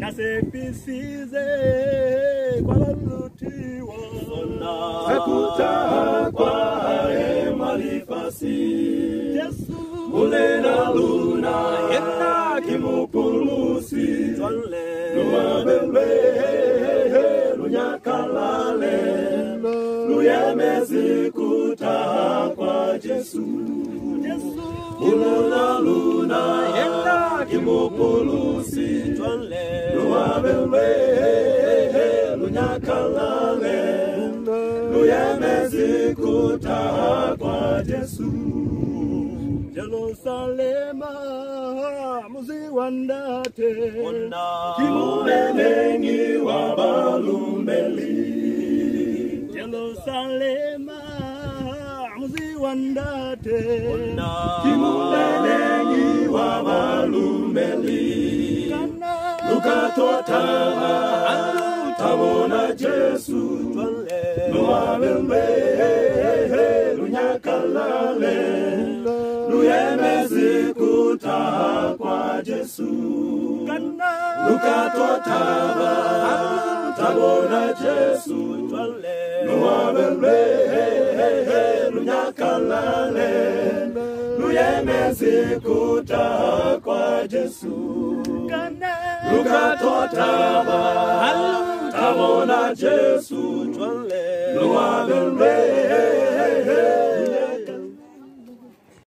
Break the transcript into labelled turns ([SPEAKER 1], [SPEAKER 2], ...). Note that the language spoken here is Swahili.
[SPEAKER 1] nasepisize kwa lutiwa
[SPEAKER 2] Sekuta kwa emalifasi
[SPEAKER 1] Yesu
[SPEAKER 2] Mulena luna Yena kimupulusi Luabelwe Lunyakalale Luyemezi kuta kwa Jesu Mulena luna Yena kimupulusi Luabelwe Lunyakalale Luyemezi kuta kwa Jesu
[SPEAKER 1] Jerusalema muziwandate
[SPEAKER 2] Kimumenengi wa balumbeli
[SPEAKER 1] Jerusalema muziwandate
[SPEAKER 2] Kimumenengi wa balumbeli Lukatotama Tabona Jesu Luabelwe Lunyakalale Luyemezi kuta kwa Jesu Lukatotaba Tabona Jesu Luabelwe Lunyakalale Luyemezi kuta kwa Jesu Lukatotaba Tabona Jesu Luabelwe